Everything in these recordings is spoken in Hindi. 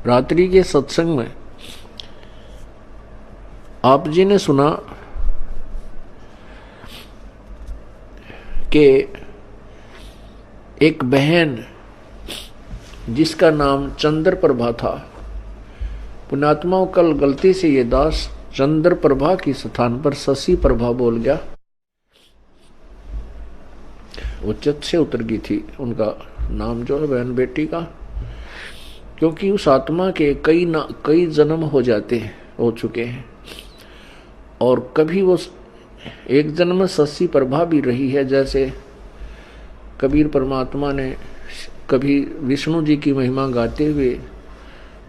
रात्रि के सत्संग में आप जी ने सुना कि एक बहन जिसका नाम चंद्र प्रभा था, पुण्यात्माओं कल गलती से ये दास चंद्र प्रभा की स्थान पर शशि प्रभा बोल गया। उच्चत से उतर गई थी उनका नाम जो है बहन बेटी का, क्योंकि उस आत्मा के कई जन्म हो चुके हैं और कभी वो एक जन्म में शशि प्रभा भी रही है। जैसे कबीर परमात्मा ने कभी विष्णु जी की महिमा गाते हुए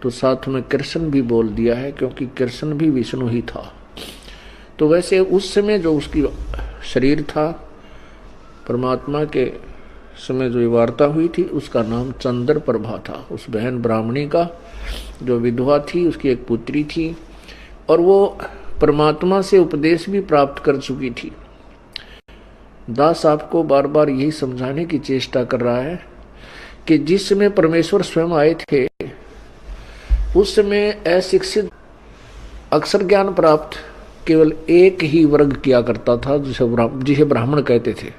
तो साथ में कृष्ण भी बोल दिया है, क्योंकि कृष्ण भी विष्णु ही था। तो वैसे उस समय जो उसकी शरीर था, परमात्मा के समय जो वार्ता हुई थी, उसका नाम चंद्र प्रभा था। उस बहन ब्राह्मणी का जो विधवा थी, उसकी एक पुत्री थी और वो परमात्मा से उपदेश भी प्राप्त कर चुकी थी। दास आपको बार बार यही समझाने की चेष्टा कर रहा है कि जिस समय परमेश्वर स्वयं आए थे उस समय अशिक्षित अक्षर ज्ञान प्राप्त केवल एक ही वर्ग किया करता था, जिसे ब्राह्मण कहते थे।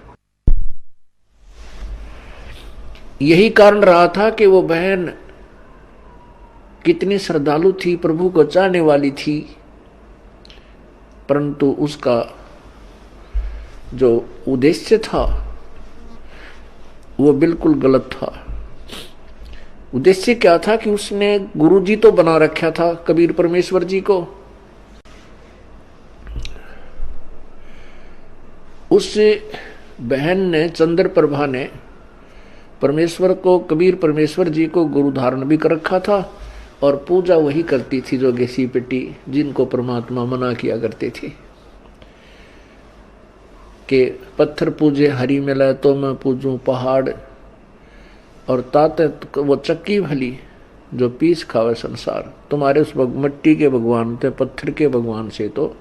यही कारण रहा था कि वो बहन कितनी श्रद्धालु थी, प्रभु को चाहने वाली थी, परंतु उसका जो उद्देश्य था वो बिल्कुल गलत था। उद्देश्य क्या था कि उसने गुरुजी तो बना रखा था कबीर परमेश्वर जी को, उस बहन ने चंद्र प्रभा ने परमेश्वर को, कबीर परमेश्वर जी को गुरु धारण भी कर रखा था और पूजा वही करती थी जो घिसी पिटी, जिनको परमात्मा मना किया करते थे कि पत्थर पूजे हरि मिले तो मैं पूजूं पहाड़, और ताते वो चक्की भली जो पीस खावे संसार। तुम्हारे उस मिट्टी के भगवान थे, पत्थर के भगवान से तो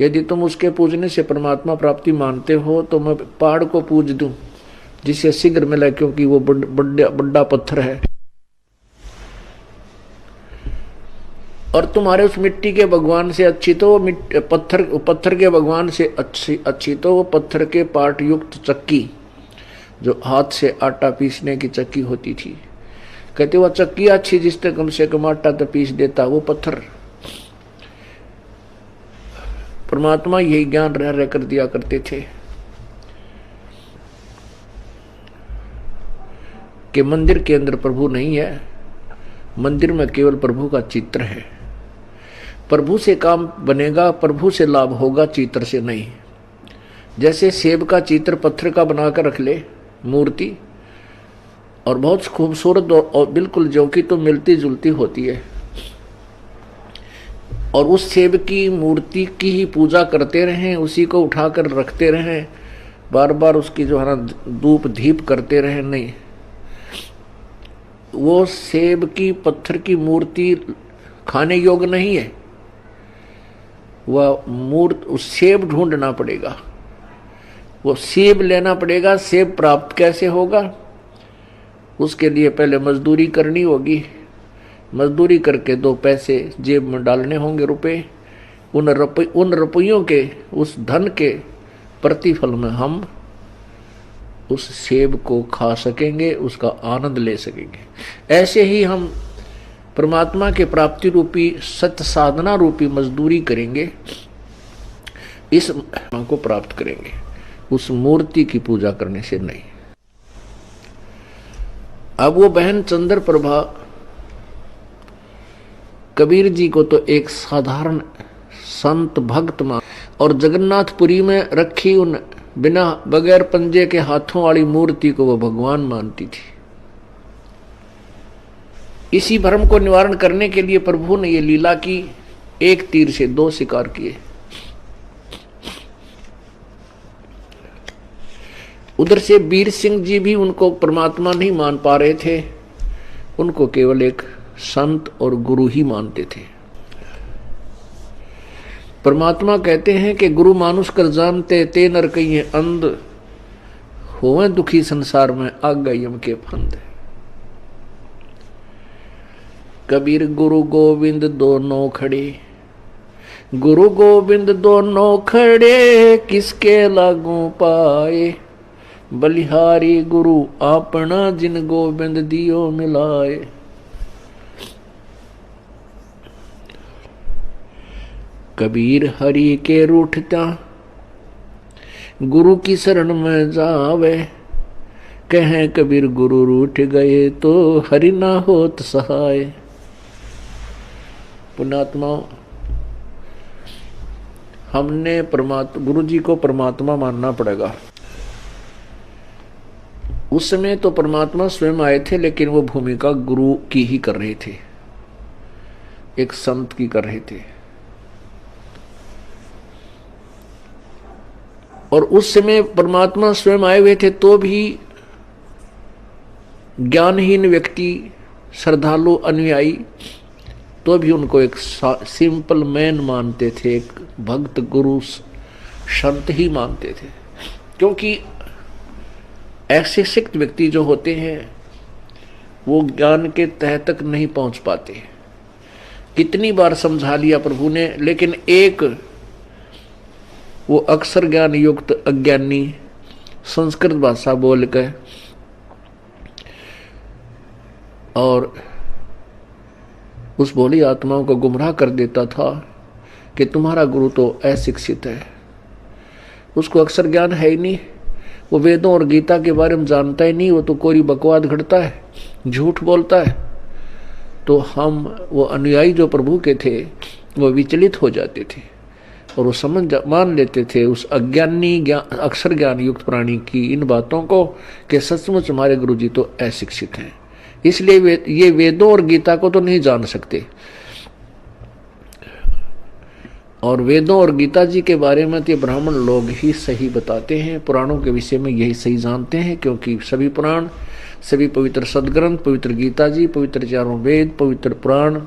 यदि तुम उसके पूजने से परमात्मा प्राप्ति मानते हो तो मैं पहाड़ को पूज दूं जिससे शीघ्र मिले, क्योंकि वो बड़ा पत्थर है। और तुम्हारे उस मिट्टी के भगवान से अच्छी तो वो पत्थर के भगवान से अच्छी तो वो पत्थर के पार्ट युक्त चक्की जो हाथ से आटा पीसने की चक्की होती थी। कहते वो चक्की अच्छी जिससे कम से कम आटा तो पीस देता, वो पत्थर। परमात्मा यही ज्ञान रह कर दिया करते थे कि मंदिर के अंदर प्रभु नहीं है, मंदिर में केवल प्रभु का चित्र है। प्रभु से काम बनेगा, प्रभु से लाभ होगा, चित्र से नहीं। जैसे सेब का चित्र पत्थर का बनाकर रख ले मूर्ति, और बहुत खूबसूरत और बिल्कुल जो कि तो मिलती जुलती होती है, और उस सेब की मूर्ति की ही पूजा करते रहें, उसी को उठाकर रखते रहें, बार बार उसकी जो है ना धूप दीप करते रहें, नहीं। वो सेब की पत्थर की मूर्ति खाने योग्य नहीं है। वह उस सेब ढूंढना पड़ेगा, वो सेब लेना पड़ेगा। सेब प्राप्त कैसे होगा? उसके लिए पहले मजदूरी करनी होगी, मजदूरी करके 2 पैसे जेब में डालने होंगे, रुपए। उन रुपयों के, उस धन के प्रतिफल में हम उस सेब को खा सकेंगे, उसका आनंद ले सकेंगे। ऐसे ही हम परमात्मा के प्राप्ति रूपी सत्य साधना रूपी मजदूरी करेंगे, इस को प्राप्त करेंगे, उस मूर्ति की पूजा करने से नहीं। अब वो बहन चंद्र प्रभा कबीर जी को तो एक साधारण संत भक्त मान, और जगन्नाथपुरी में रखी उन बिना बगैर पंजे के हाथों वाली मूर्ति को वो भगवान मानती थी। इसी भ्रम को निवारण करने के लिए प्रभु ने ये लीला की, एक तीर से 2 शिकार किए। उधर से वीर सिंह जी भी उनको परमात्मा नहीं मान पा रहे थे, उनको केवल एक संत और गुरु ही मानते थे। परमात्मा कहते हैं कि गुरु मानुष कर जानते ते नर कहिए अंध, होवे दुखी संसार में आग यम के फंद। कबीर गुरु गोविंद दोनों खड़े, गुरु गोविंद दोनों खड़े, किसके लागू पाए। बलिहारी गुरु अपना, जिन गोविंद दियो मिलाए। कबीर हरि के रूठता, गुरु की शरण में जावे। कहें कबीर गुरु रूठ गए, तो हरि ना होत सहाय। पुण्यात्मा, हमने गुरु जी को परमात्मा मानना पड़ेगा। उस समय तो परमात्मा स्वयं आए थे, लेकिन वो भूमिका गुरु की ही कर रहे थे, एक संत की कर रहे थे। और उस समय परमात्मा स्वयं आए हुए थे, तो भी ज्ञानहीन व्यक्ति, श्रद्धालु अनुयायी, तो भी उनको एक सिंपल मैन मानते थे, एक भक्त गुरु संत ही मानते थे। क्योंकि ऐसे सिक्त व्यक्ति जो होते हैं वो ज्ञान के तह तक नहीं पहुंच पाते। कितनी बार समझा लिया प्रभु ने, लेकिन एक वो अक्षर ज्ञान युक्त अज्ञानी संस्कृत भाषा बोलकर और उस भोली आत्माओं को गुमराह कर देता था कि तुम्हारा गुरु तो अशिक्षित है, उसको अक्षर ज्ञान है ही नहीं, वो वेदों और गीता के बारे में जानता ही नहीं, वो तो कोई बकवाद घड़ता है, झूठ बोलता है। तो हम वो अनुयायी जो प्रभु के थे वो विचलित हो जाते थे और वो मान लेते थे उस अज्ञानी अक्षर ज्ञान युक्त प्राणी की इन बातों को कि सचमुच हमारे गुरु जी तो अशिक्षित हैं, इसलिए ये वेदों और गीता को तो नहीं जान सकते। और वेदों और गीता जी के बारे में तो ब्राह्मण लोग ही सही बताते हैं, पुराणों के विषय में यही सही जानते हैं, क्योंकि सभी पुराण, सभी पवित्र सदग्रंथ, पवित्र गीता जी, पवित्र चारों वेद, पवित्र पुराण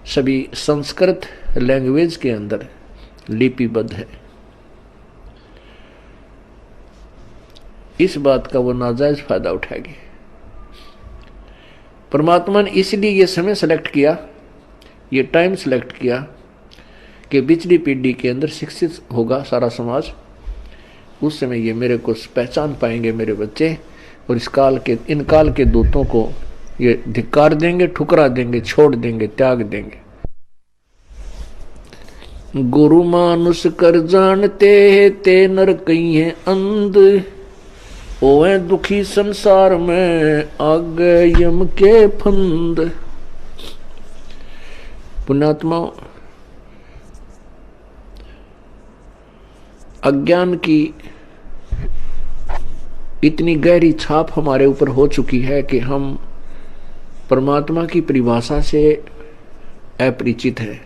सभी संस्कृत लैंग्वेज के अंदर लिपिबद्ध है। इस बात का वो नाजायज फायदा उठाएगी। परमात्मा ने इसलिए ये समय सेलेक्ट किया, ये टाइम सेलेक्ट किया कि पिछली पीढ़ी के अंदर शिक्षित होगा सारा समाज, उस समय ये मेरे को पहचान पाएंगे मेरे बच्चे, और इन काल के दूतों को ये धिक्कार देंगे, ठुकरा देंगे, छोड़ देंगे, त्याग देंगे। गुरु मानुष कर जानते ते नर कहीं है अंध, ओए दुखी संसार में आगे यम के फंद। पुण्यात्मा, अज्ञान की इतनी गहरी छाप हमारे ऊपर हो चुकी है कि हम परमात्मा की परिभाषा से अपरिचित हैं।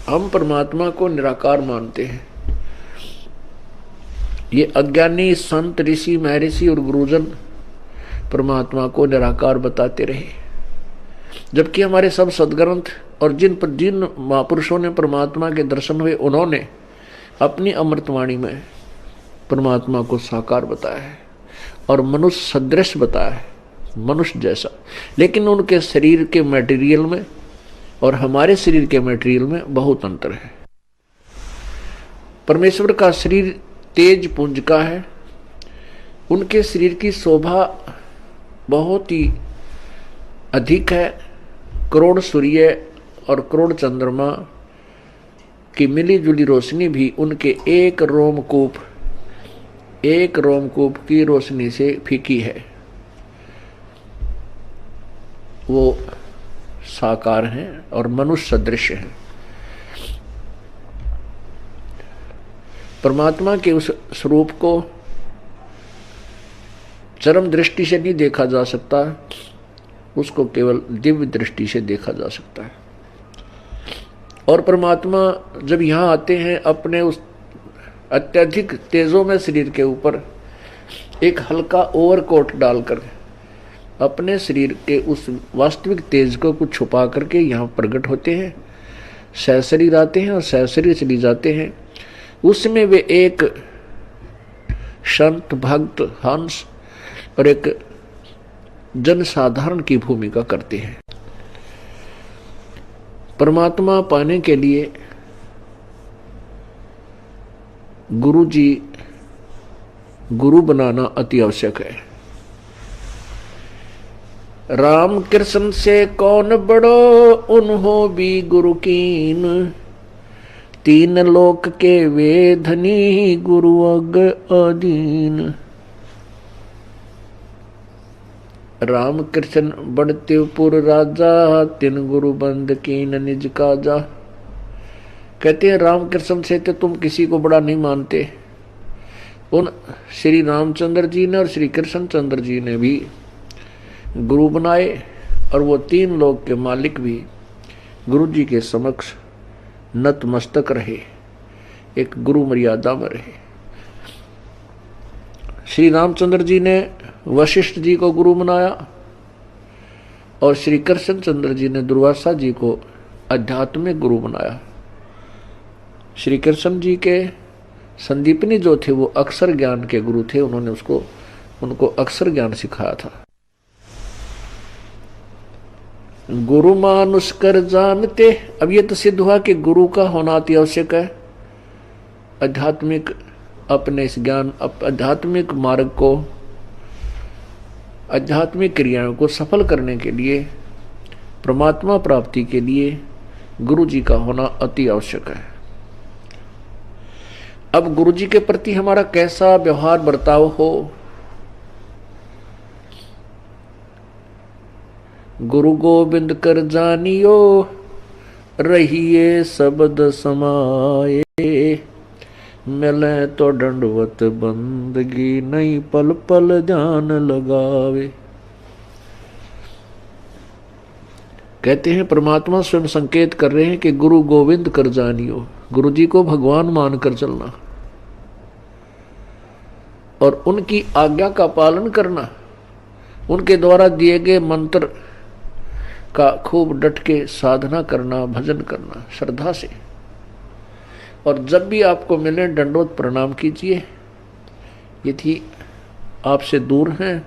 हम परमात्मा को निराकार मानते हैं। ये अज्ञानी संत, ऋषि, महर्षि और गुरुजन परमात्मा को निराकार बताते रहे, जबकि हमारे सब सदग्रंथ और जिन महापुरुषों ने परमात्मा के दर्शन हुए, उन्होंने अपनी अमृतवाणी में परमात्मा को साकार बताया है और मनुष्य सदृश बताया है, मनुष्य जैसा। लेकिन उनके शरीर के मटेरियल में और हमारे शरीर के मटेरियल में बहुत अंतर है। परमेश्वर का शरीर तेज पुंज का है, उनके शरीर की शोभा बहुत ही अधिक है। करोड़ सूर्य और करोड़ चंद्रमा की मिली जुली रोशनी भी उनके एक रोमकूप की रोशनी से फीकी है। वो साकार हैं और मनुष्य सदृश हैं। परमात्मा के उस स्वरूप को चरम दृष्टि से नहीं देखा जा सकता, उसको केवल दिव्य दृष्टि से देखा जा सकता है। और परमात्मा जब यहाँ आते हैं, अपने उस अत्यधिक तेजों में शरीर के ऊपर एक हल्का ओवरकोट डालकर अपने शरीर के उस वास्तविक तेज को कुछ छुपा करके यहाँ प्रकट होते हैं, सहशरीर आते हैं और सहशरीर चली जाते हैं। उसमें वे एक संत, भक्त, हंस और एक जनसाधारण की भूमिका करते हैं। परमात्मा पाने के लिए गुरु जी, गुरु बनाना अति आवश्यक है। राम कृष्ण से कौन बड़ो, उन्हों भी गुरु कीन, तीन लोक के वे धनी, गुरु अग अधीन। राम कृष्ण बढ़ते पुर राजा, तिन गुरु बंद कीन निज काजा। कहते हैं राम कृष्ण से तो तुम किसी को बड़ा नहीं मानते। उन श्री रामचंद्र जी ने और श्री कृष्ण चंद्र जी ने भी गुरु बनाए, और वो तीन लोक के मालिक भी गुरु जी के समक्ष नतमस्तक रहे, एक गुरु मर्यादा में रहे। श्री रामचंद्र जी ने वशिष्ठ जी को गुरु बनाया, और श्री कृष्ण चंद्र जी ने दुर्वासा जी को आध्यात्मिक गुरु बनाया। श्री कृष्ण जी के संदीपनी जो थे वो अक्षर ज्ञान के गुरु थे, उन्होंने उनको अक्षर ज्ञान सिखाया था। गुरु मानुष कर जानते, अब ये तो सिद्ध हुआ कि गुरु का होना अति आवश्यक है। आध्यात्मिक अपने इस ज्ञान, आध्यात्मिक मार्ग को, आध्यात्मिक क्रियाओं को सफल करने के लिए, परमात्मा प्राप्ति के लिए गुरु जी का होना अति आवश्यक है। अब गुरु जी के प्रति हमारा कैसा व्यवहार बर्ताव हो। गुरु गोविंद कर जानियो, रहिए शब्द समाये, मिले तो दंडवत बंदगी, नहीं पल पल ध्यान लगावे। कहते हैं परमात्मा स्वयं संकेत कर रहे हैं कि गुरु गोविंद कर जानियो, गुरु जी को भगवान मानकर चलना और उनकी आज्ञा का पालन करना, उनके द्वारा दिए गए मंत्र का खूब डट के साधना करना, भजन करना श्रद्धा से। और जब भी आपको मिले दंडवत प्रणाम कीजिए। यदि आपसे दूर हैं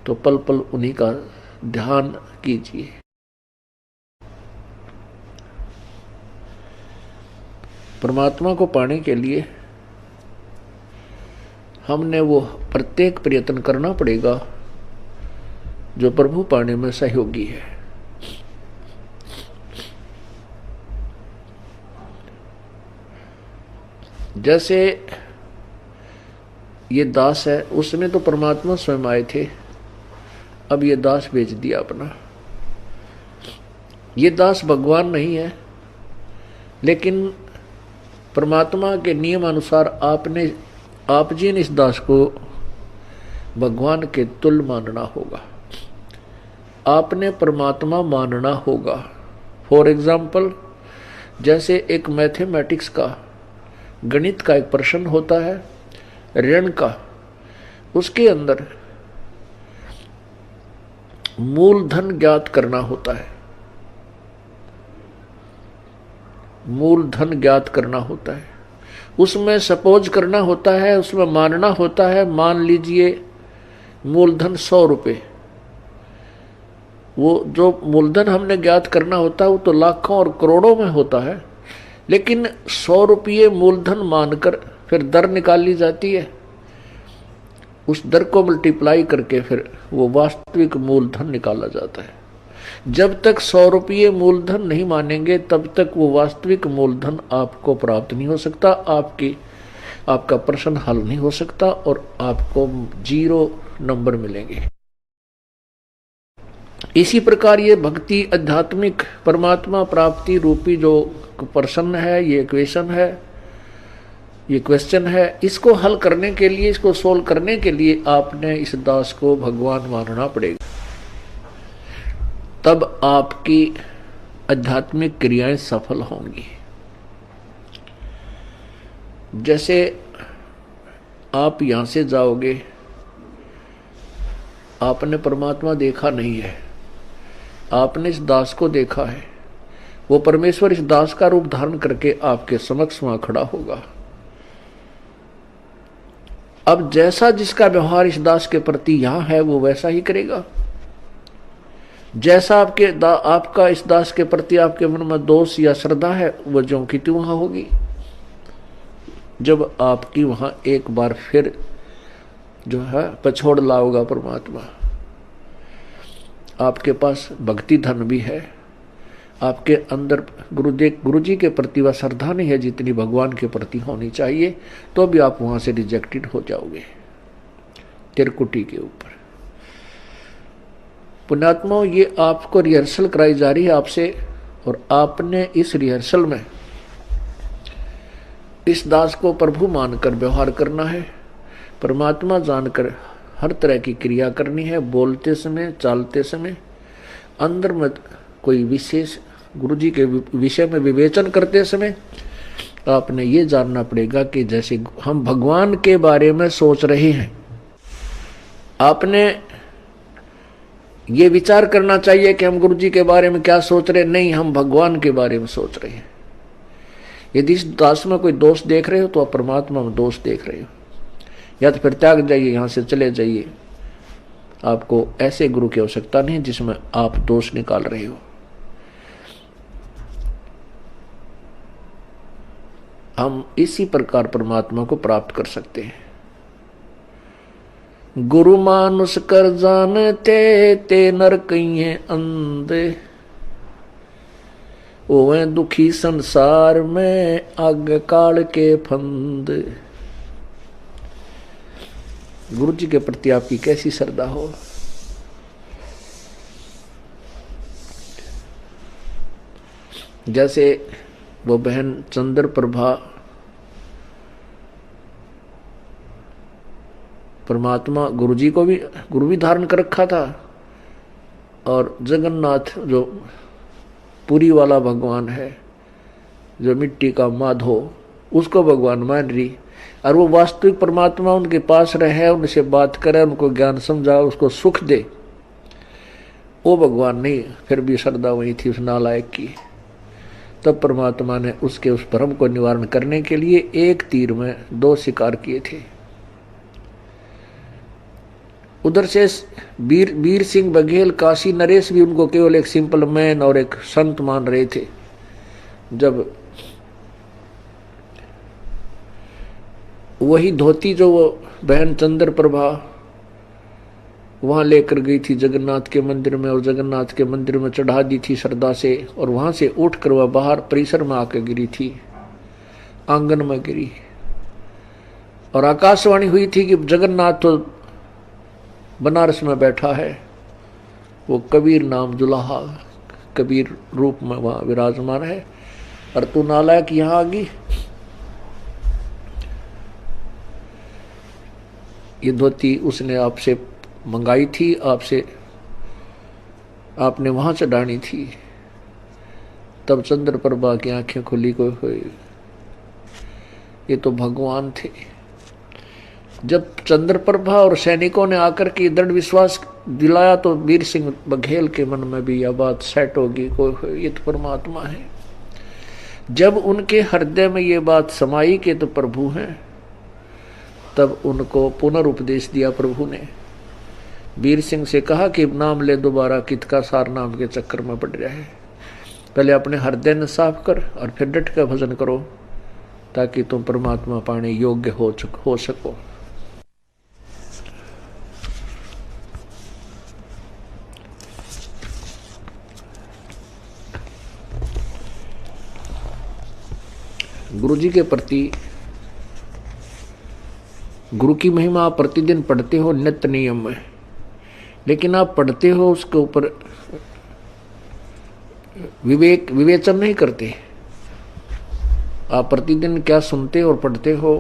तो पल पल उन्हीं का ध्यान कीजिए। परमात्मा को पाने के लिए हमने वो प्रत्येक प्रयत्न करना पड़ेगा जो प्रभु पाने में सहयोगी है। जैसे ये दास है, उसमें तो परमात्मा स्वयं आए थे, अब ये दास बेच दिया अपना। ये दास भगवान नहीं है, लेकिन परमात्मा के नियम अनुसार आप जी ने इस दास को भगवान के तुल्य मानना होगा। आपने परमात्मा मानना होगा। फॉर एग्जाम्पल, जैसे एक मैथमेटिक्स का, गणित का एक प्रश्न होता है ऋण का, उसके अंदर मूलधन ज्ञात करना होता है। मूलधन ज्ञात करना होता है, उसमें सपोज करना होता है, उसमें मानना होता है, मान लीजिए मूलधन 100 रुपये। वो जो मूलधन हमने ज्ञात करना होता है वो तो लाखों और करोड़ों में होता है, लेकिन 100 रुपये मूलधन मानकर फिर दर निकाली जाती है। उस दर को मल्टीप्लाई करके फिर वो वास्तविक मूलधन निकाला जाता है। जब तक 100 रुपये मूलधन नहीं मानेंगे तब तक वो वास्तविक मूलधन आपको प्राप्त नहीं हो सकता, आपका प्रश्न हल नहीं हो सकता और आपको 0 नंबर मिलेंगे। इसी प्रकार ये भक्ति, आध्यात्मिक परमात्मा प्राप्ति रूपी जो प्रश्न है, ये इक्वेशन है, ये क्वेश्चन है, इसको हल करने के लिए, इसको सोल्व करने के लिए आपने इस दास को भगवान मानना पड़ेगा। तब आपकी आध्यात्मिक क्रियाएं सफल होंगी। जैसे आप यहां से जाओगे, आपने परमात्मा देखा नहीं है, आपने इस दास को देखा है, वो परमेश्वर इस दास का रूप धारण करके आपके समक्ष वहां खड़ा होगा। अब जैसा जिसका व्यवहार इस दास के प्रति यहां है वो वैसा ही करेगा। जैसा आपका इस दास के प्रति आपके मन में दोष या श्रद्धा है, वो ज्यों की त्यों वहां होगी। जब आपकी वहां एक बार फिर जो है पछोड़ लाओगा परमात्मा, आपके पास भक्ति धन भी है, आपके अंदर गुरु जी के प्रति वह श्रद्धा नहीं है जितनी भगवान के प्रति होनी चाहिए, तो भी आप वहां से रिजेक्टेड हो जाओगे तिरकुटी के ऊपर। पुण्यात्माओं, ये आपको रिहर्सल कराई जा रही है आपसे, और आपने इस रिहर्सल में इस दास को प्रभु मानकर व्यवहार करना है, परमात्मा जानकर हर तरह की क्रिया करनी है, बोलते समय, चालते समय। अंदर में कोई विशेष गुरु जी के विषय में विवेचन करते समय आपने ये जानना पड़ेगा कि जैसे हम भगवान के बारे में सोच रहे हैं, आपने ये विचार करना चाहिए कि हम गुरु जी के बारे में क्या सोच रहे, नहीं, हम भगवान के बारे में सोच रहे हैं। यदि इस दास में कोई दोष देख रहे हो तो आप परमात्मा में दोष देख रहे हो, या तो फिर त्याग जाइए, यहां से चले जाइए। आपको ऐसे गुरु की आवश्यकता नहीं जिसमें आप दोष निकाल रहे हो। हम इसी प्रकार परमात्मा को प्राप्त कर सकते हैं। गुरु मानुष कर जानते ते नर कहिए अंधे, ओवे दुखी संसार में आगे काल के फंद। गुरु जी के प्रति आपकी कैसी श्रद्धा हो। जैसे वो बहन चंद्र प्रभा परमात्मा गुरु जी को भी गुरु भी धारण कर रखा था, और जगन्नाथ जो पुरी वाला भगवान है, जो मिट्टी का माधो, उसको भगवान मान रही, और वो वास्तविक परमात्मा उनके पास रहे, उनसे बात करे, उनको ज्ञान समझा, उसको सुख दे, वो भगवान नहीं। फिर भी श्रद्धा वही थी उस नालायक की। तब परमात्मा ने उसके उस भ्रम को निवारण करने के लिए एक तीर में दो शिकार किए थे। उधर से वीर सिंह बघेल, काशी नरेश भी उनको केवल एक सिंपल मैन और एक संत मान रहे थे। जब वही धोती जो वो बहन चंद्र प्रभा वहां लेकर गई थी जगन्नाथ के मंदिर में, और जगन्नाथ के मंदिर में चढ़ा दी थी श्रद्धा से, और वहां से उठकर वह बाहर परिसर में आकर गिरी थी, आंगन में गिरी, और आकाशवाणी हुई थी कि जगन्नाथ तो बनारस में बैठा है, वो कबीर नाम जुलाहा कबीर रूप में वहां विराजमान है, और तू नालायक यहां आ गई। ये धोती उसने आपसे मंगाई थी, आपने वहां चढ़ानी थी। तब चंद्र प्रभा की आंखें खुली, कोई ये तो भगवान थे। जब चंद्र प्रभा और सैनिकों ने आकर के दृढ़ विश्वास दिलाया तो वीर सिंह बघेल के मन में भी यह बात सेट होगी, कोई ये तो परमात्मा है। जब उनके हृदय में ये बात समाई कि तो प्रभु हैं, तब उनको पुनरुपदेश दिया प्रभु ने। वीर सिंह से कहा कि नाम ले दोबारा, कित का सार नाम के चक्कर में पड़ रहा है। पहले अपने हृदय ने साफ कर और फिर डट का भजन करो, ताकि तुम परमात्मा पाने योग्य हो सको। गुरु जी के प्रति गुरु की महिमा आप प्रतिदिन पढ़ते हो नित्य नियम में, लेकिन आप पढ़ते हो उसके ऊपर विवेचन नहीं करते। आप प्रतिदिन क्या सुनते और पढ़ते हो।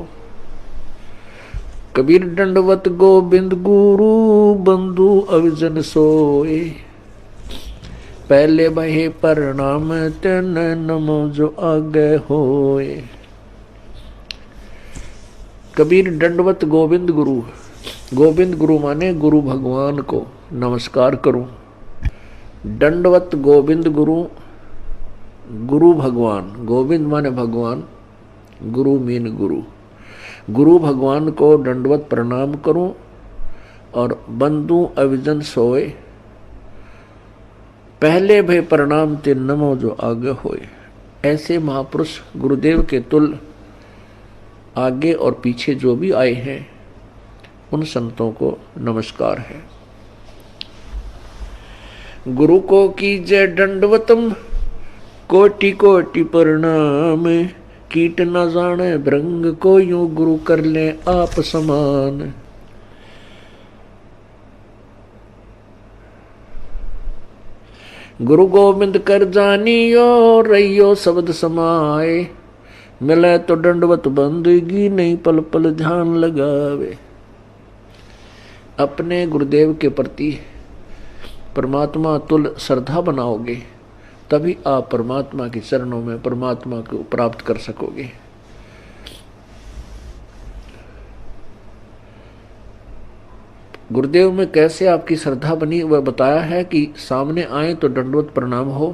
कबीर दंडवत गोविंद गुरु बंधु अविजन सोए, पहले बहे प्रणाम तेन नमो जो आगे होए। कबीर दंडवत गोविंद गुरु, गोविंद गुरु माने गुरु भगवान को नमस्कार करूं। दंडवत गोविंद गुरु, गुरु भगवान, गोविंद माने भगवान, गुरु मीन गुरु, गुरु भगवान को दंडवत प्रणाम करूं। और बंधु अविजन सोए, पहले भय प्रणाम ते नमो जो आगे होए। ऐसे महापुरुष गुरुदेव के तुल आगे और पीछे जो भी आए हैं उन संतों को नमस्कार है। गुरु को कीजय दंडवतम कोटि कोटि प्रणाम। कीट न जाने भृंग को यूं गुरु कर ले आप समान। गुरु गोविंद कर जानियो रहियो शब्द समाए। मिले तो दंडवत बंदगी नहीं पल पल ध्यान लगावे। अपने गुरुदेव के प्रति परमात्मा तुल श्रद्धा बनाओगे तभी आप परमात्मा के चरणों में परमात्मा को प्राप्त कर सकोगे। गुरुदेव में कैसे आपकी श्रद्धा बनी वह बताया है कि सामने आए तो दंडवत प्रणाम हो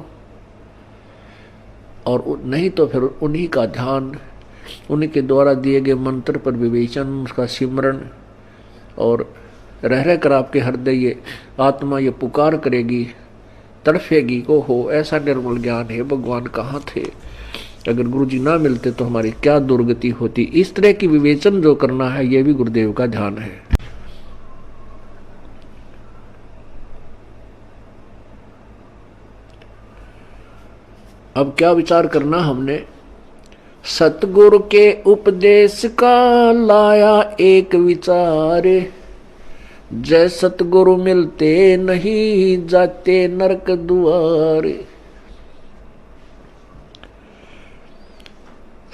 और नहीं तो फिर उन्हीं का ध्यान, उन्हीं के द्वारा दिए गए मंत्र पर विवेचन, उसका सिमरण, और रह कर आपके हृदय ये आत्मा ये पुकार करेगी, तड़फेगी को हो ऐसा निर्मल ज्ञान है भगवान कहाँ थे, अगर गुरु जी ना मिलते तो हमारी क्या दुर्गति होती। इस तरह की विवेचन जो करना है ये भी गुरुदेव का ध्यान है। अब क्या विचार करना हमने, सतगुरु के उपदेश का लाया एक विचार। जय सतगुरु मिलते नहीं जाते नरक दुआरे।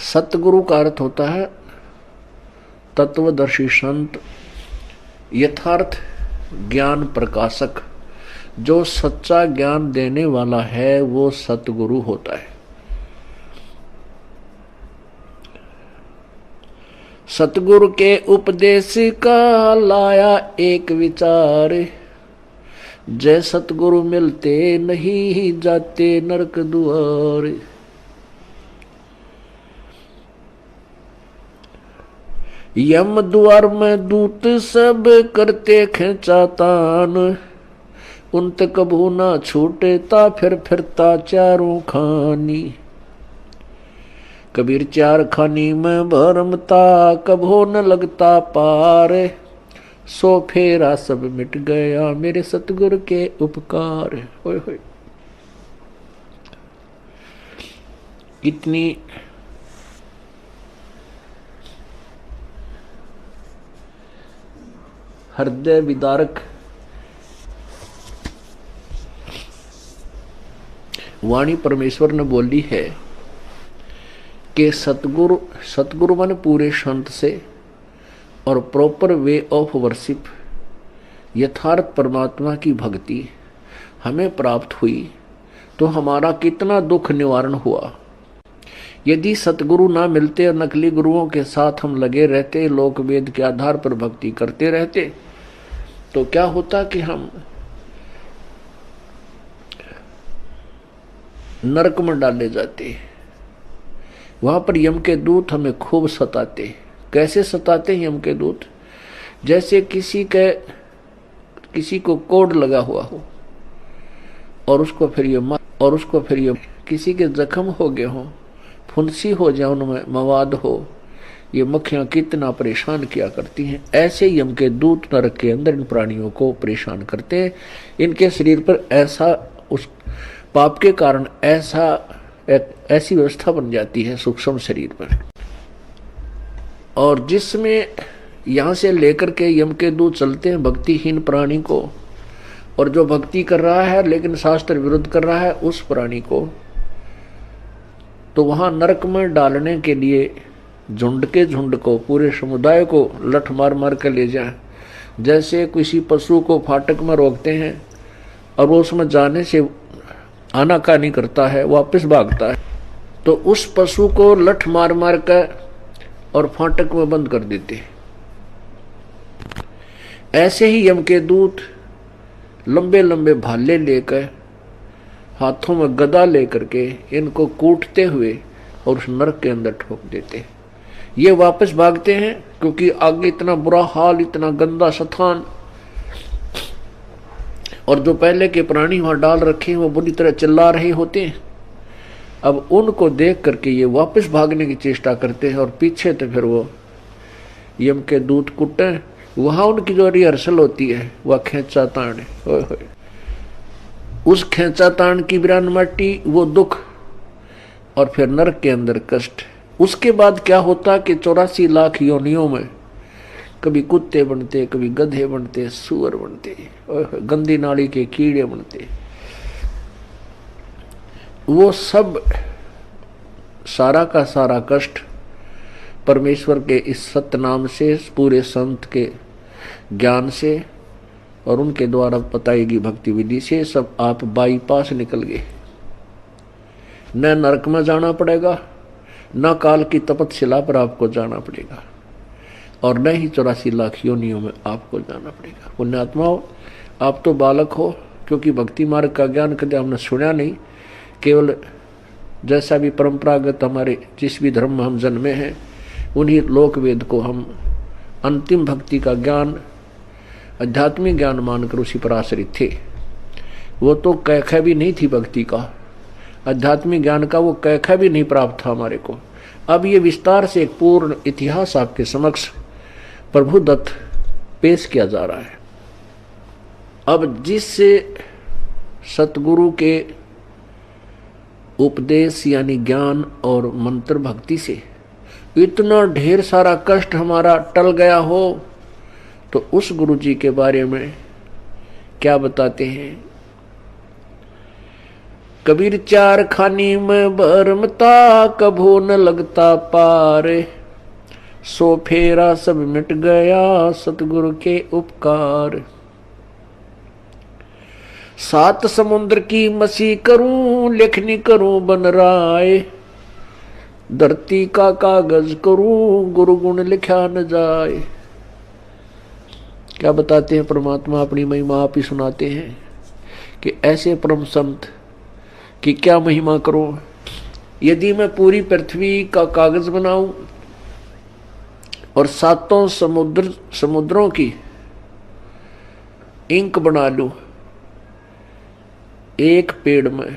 सतगुरु का अर्थ होता है तत्वदर्शी संत, यथार्थ ज्ञान प्रकाशक। जो सच्चा ज्ञान देने वाला है वो सतगुरु होता है। सतगुरु के उपदेश का लाया एक विचार। जय सतगुरु मिलते नहीं जाते नरक दुआर। यम द्वार में दूत सब करते खेचातान। उनत कभू ना छूटता फिर फिरता चारों खानी। कबीर चार खानी में भरमता कभो न लगता पार। सो फेरा सब मिट गया मेरे सतगुरु के उपकार। होय होय, इतनी हृदय विदारक वाणी परमेश्वर ने बोली है कि सतगुरु माने पूरे संत से और प्रॉपर वे ऑफ वर्शिप, यथार्थ परमात्मा की भक्ति हमें प्राप्त हुई तो हमारा कितना दुख निवारण हुआ। यदि सतगुरु ना मिलते और नकली गुरुओं के साथ हम लगे रहते, लोक वेद के आधार पर भक्ति करते रहते, तो क्या होता कि हम नरक में डाले जाते। वहां पर यम के दूत हमें खूब सताते। कैसे सताते हैं यम के दूत? जैसे किसी को कोड लगा हुआ हो और उसको फिर ये किसी के जख्म हो गए हो, फुंसी हो जाए, उनमें मवाद हो, ये मक्खियां कितना परेशान किया करती हैं। ऐसे यम के दूत नरक के अंदर इन प्राणियों को परेशान करते हैं। इनके शरीर पर ऐसा उस पाप के कारण ऐसी व्यवस्था बन जाती है सूक्ष्म शरीर पर, और जिसमें यहां से लेकर के यम के दूत चलते हैं भक्तिहीन प्राणी को, और जो भक्ति कर रहा है लेकिन शास्त्र विरुद्ध कर रहा है उस प्राणी को, तो वहां नरक में डालने के लिए झुंड के झुंड को, पूरे समुदाय को लठ मार मार कर ले जाए। जैसे किसी पशु को फाटक में रोकते हैं और वो उसमें जाने से आनाकानी करता है, वापस भागता है, तो उस पशु को लठ मार मार कर और फाटक में बंद कर देते। ऐसे ही यम के दूत लंबे लंबे भाले लेकर, हाथों में गदा लेकर के इनको कूटते हुए और उस नरक के अंदर ठोक देते। ये वापस भागते हैं क्योंकि आगे इतना बुरा हाल, इतना गंदा स्थान, और जो पहले के प्राणी वहां डाल रखे हैं वो बुरी तरह चिल्ला रहे होते हैं। अब उनको देख करके ये वापस भागने की चेष्टा करते हैं और पीछे तो फिर वो यम के दूत कुटे। वहां उनकी जो रिहर्सल होती है वह खेचा ताण है। उस खेचा ताण की बिरान माटी वो दुख और फिर नरक के अंदर कष्ट। उसके बाद क्या होता कि 84 लाख योनियों में कभी कुत्ते बनते, कभी गधे बनते, सुअर बनते, गंदी नाली के कीड़े बनते। वो सब सारा का सारा कष्ट परमेश्वर के इस सत्य नाम से, पूरे संत के ज्ञान से और उनके द्वारा बताई गई भक्ति विधि से सब आप बाईपास निकल गए। न नरक में जाना पड़ेगा, न काल की तपस्या पर आपको जाना पड़ेगा, और न ही 84 लाख योनियों में आपको जाना पड़ेगा। पुण्यात्माओं, आप तो बालक हो, क्योंकि भक्ति मार्ग का ज्ञान कभी हमने सुना नहीं। केवल जैसा भी परंपरागत हमारे जिस भी धर्म में हम जन्मे हैं उन्हीं लोक वेद को हम अंतिम भक्ति का ज्ञान, आध्यात्मिक ज्ञान मानकर उसी पर आश्रित थे। वो तो कैखा भी नहीं थी भक्ति का, आध्यात्मिक ज्ञान का वो कैखा भी नहीं प्राप्त था हमारे को। अब ये विस्तार से एक पूर्ण इतिहास आपके समक्ष प्रभु दत्त पेश किया जा रहा है। अब जिससे सतगुरु के उपदेश यानी ज्ञान और मंत्र भक्ति से इतना ढेर सारा कष्ट हमारा टल गया हो, तो उस गुरु जी के बारे में क्या बताते हैं। कबीर चार खानी में भरमता, कभू न लगता पार, सो फेरा सब मिट गया सतगुरु के उपकार। 7 समुद्र की मसी करूं, लेखनी करूं बन राय, धरती का कागज करूं, गुरु गुण लिखा न जाए। क्या बताते हैं परमात्मा, अपनी महिमा आप ही सुनाते हैं कि ऐसे परम संत की क्या महिमा करूं। यदि मैं पूरी पृथ्वी का कागज बनाऊं और 7 समुद्रों की इंक बना लूं, एक पेड़ में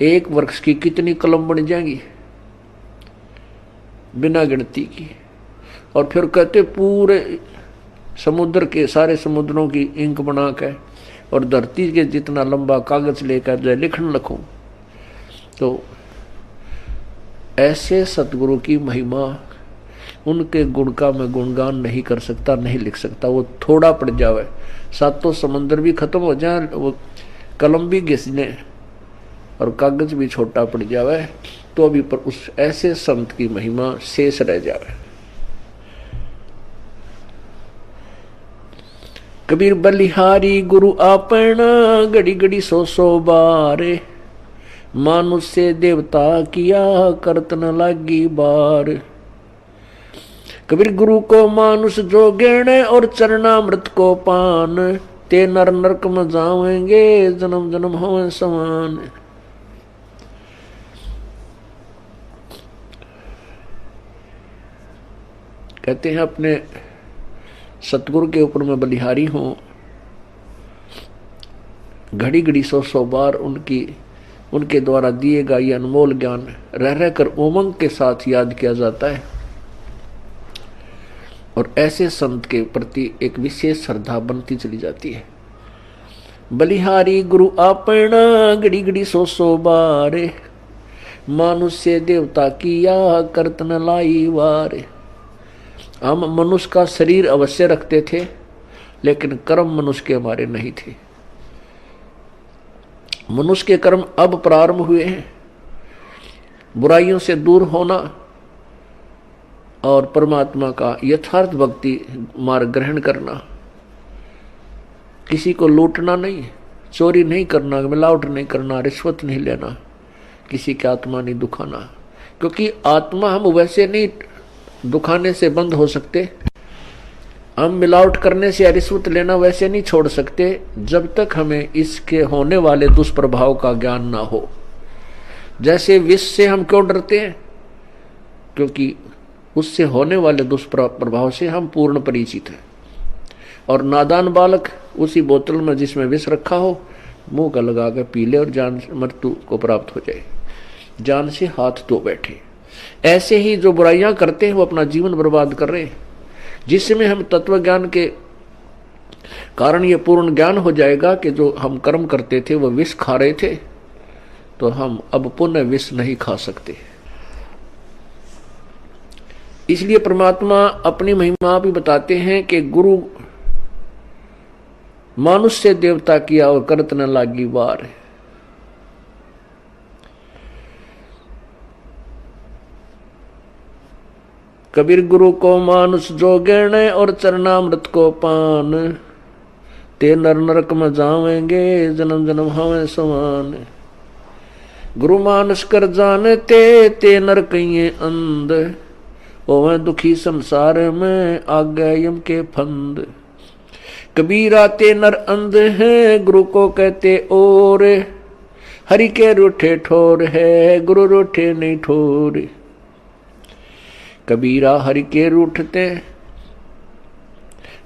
एक वृक्ष की कितनी कलम बन जाएंगी, बिना गिनती की। और फिर कहते पूरे समुद्र के सारे समुद्रों की इंक बना के और धरती के जितना लंबा कागज लेकर जाए लिखने लगूं। तो ऐसे सतगुरु की महिमा, उनके गुण का मैं गुणगान नहीं कर सकता, नहीं लिख सकता। वो थोड़ा पड़ जावे, 7 समंदर भी खत्म हो जाए, वो कलम भी घिसने और कागज भी छोटा पड़ जावे, तो अभी पर उस ऐसे संत की महिमा शेष रह जावे। कबीर बलिहारी गुरु आपना, घड़ी घड़ी 100 बार, मानुष से देवता किया करत न लागी बार। कबीर गुरु को मानुष जो गेणे और चरणामृत को पान, ते नर नरक में जावेंगे जन्म जन्म हो समान। कहते हैं अपने सतगुरु के ऊपर मैं बलिहारी हूं, घड़ी घड़ी 100 बार उनके द्वारा दिए गए ये अनमोल ज्ञान रह रहकर उमंग के साथ याद किया जाता है, और ऐसे संत के प्रति एक विशेष श्रद्धा बनती चली जाती है। बलिहारी गुरु आपना, घड़ी घड़ी 100 बार, मानुष से देवता किया करत न लाई वार। हम मनुष्य का शरीर अवश्य रखते थे, लेकिन कर्म मनुष्य के हमारे नहीं थे। मनुष्य के कर्म अब प्रारंभ हुए हैं, बुराइयों से दूर होना और परमात्मा का यथार्थ भक्ति मार्ग ग्रहण करना। किसी को लूटना नहीं, चोरी नहीं करना, मिलावट नहीं करना, रिश्वत नहीं लेना, किसी की आत्मा नहीं दुखाना, क्योंकि आत्मा हम वैसे नहीं दुखाने से बंद हो सकते। हम मिलावट करने से या रिश्वत लेना वैसे नहीं छोड़ सकते जब तक हमें इसके होने वाले दुष्प्रभाव का ज्ञान ना हो। जैसे विष से हम क्यों डरते हैं, क्योंकि उससे होने वाले दुष्प्रभाव से हम पूर्ण परिचित हैं। और नादान बालक उसी बोतल में जिसमें विष रखा हो मुंह का लगा के पी ले और जान मृत्यु को प्राप्त हो जाए, जान से हाथ धो बैठे। ऐसे ही जो बुराइयां करते हैं वो अपना जीवन बर्बाद कर रहे हैं। जिसमें हम तत्व ज्ञान के कारण ये पूर्ण ज्ञान हो जाएगा कि जो हम कर्म करते थे वो विष खा रहे थे, तो हम अब पुनः विष नहीं खा सकते। इसलिए परमात्मा अपनी महिमा भी बताते हैं कि गुरु मानुष से देवता किया और करत न लागी वार। कबीर गुरु को मानुष जो गण और चरणामृत को पान, ते नर नरक में जावेंगे जन्म जन्म हमें समान। गुरु मानुष कर जानते ते नर कहिए अंध, ओवे दुखी संसार में आ गए यम के फंद। कबीर आते नर अंध है गुरु को कहते और, हरि के रूठे ठोर है गुरु रूठे नहीं ठोर। कबीरा हरि के रूठते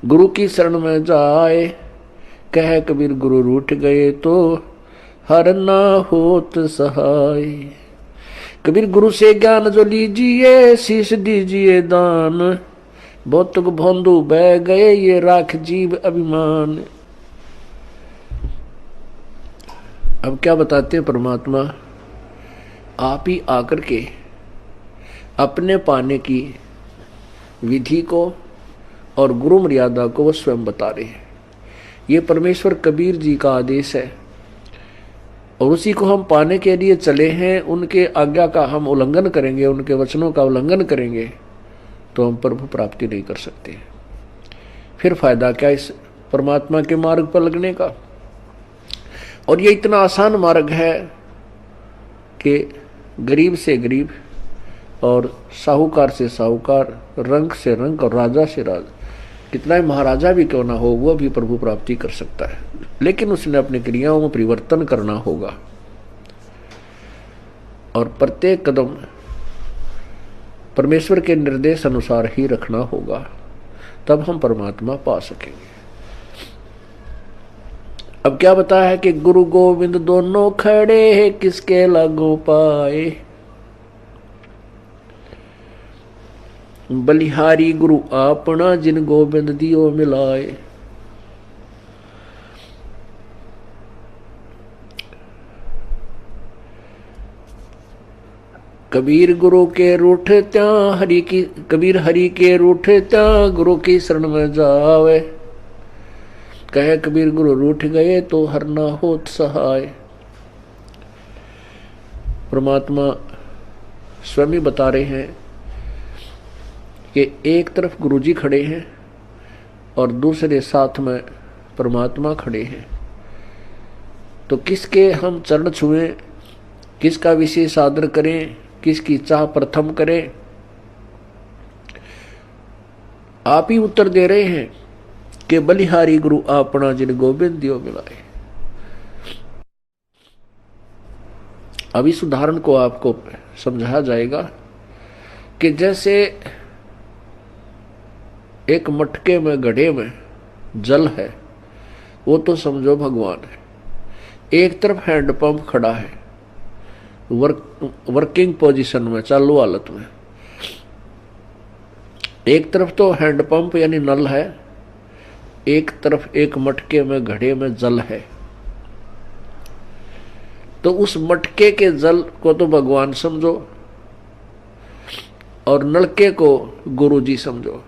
गुरु की शरण में जाए, कह कबीर गुरु रूठ गए तो हर ना होत सहाय। कबीर गुरु से ज्ञान जो लीजिए शीश दीजिए दान, भौतुक भोंदू बह गए ये राख जीव अभिमान। अब क्या बताते हैं परमात्मा, आप ही आकर के अपने पाने की विधि को और गुरु मर्यादा को वो स्वयं बता रहे हैं। ये परमेश्वर कबीर जी का आदेश है और उसी को हम पाने के लिए चले हैं। उनके आज्ञा का हम उल्लंघन करेंगे, उनके वचनों का उल्लंघन करेंगे तो हम प्रभु प्राप्ति नहीं कर सकते। फिर फायदा क्या इस परमात्मा के मार्ग पर लगने का। और ये इतना आसान मार्ग है कि गरीब से गरीब और साहूकार से साहूकार, रंक से रंक और राजा से राजा, कितना ही महाराजा भी क्यों ना हो वो भी प्रभु प्राप्ति कर सकता है। लेकिन उसने अपनी क्रियाओं में परिवर्तन करना होगा और प्रत्येक कदम परमेश्वर के निर्देश अनुसार ही रखना होगा, तब हम परमात्मा पा सकेंगे। अब क्या बताया है कि गुरु गोविंद दोनों खड़े हैं किसके लागू पाए। बलिहारी गुरु आपना जिन गोविंद दियो मिलाए। कबीर गुरु के रूठ त्या हरि की, कबीर हरि के रूठ त्या गुरु की शरण में जावे, कहे कबीर गुरु रूठ गए तो हर ना होत सहाय। परमात्मा स्वयं बता रहे हैं कि एक तरफ गुरुजी खड़े हैं और दूसरे साथ में परमात्मा खड़े हैं, तो किसके हम चरण छुएं, किसका विशेष आदर करें, किसकी चाह प्रथम करें। आप ही उत्तर दे रहे हैं कि बलिहारी गुरु आपना जिन गोविंद दियो मिलाए। अब इस उदाहरण को आपको समझाया जाएगा कि जैसे एक मटके में गड्ढे में जल है, वो तो समझो भगवान है। एक तरफ हैंडपंप खड़ा है वर्किंग पोजीशन में, चालू हालत में। एक तरफ तो हैंडपंप यानी नल है, एक तरफ एक मटके में घड़े में जल है। तो उस मटके के जल को तो भगवान समझो और नलके को गुरु जी समझो।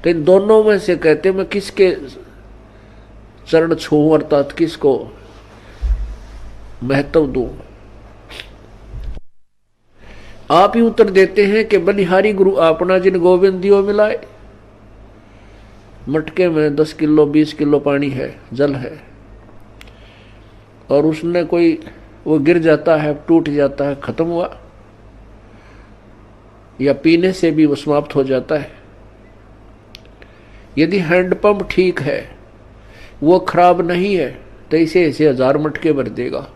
तो इन दोनों में से कहते मैं किसके चरण छूं अर्थात किसको महत्व दूं। आप ही उत्तर देते हैं कि बलिहारी गुरु आपना जिन गोविंद दियो मिलाए। मटके में 10 किलो 20 किलो पानी है, जल है, और उसने कोई वो गिर जाता है, टूट जाता है, खत्म हुआ, या पीने से भी वो समाप्त हो जाता है। यदि हैंडपंप ठीक है, वो खराब नहीं है, तो इसे 1000 मटके भर देगा।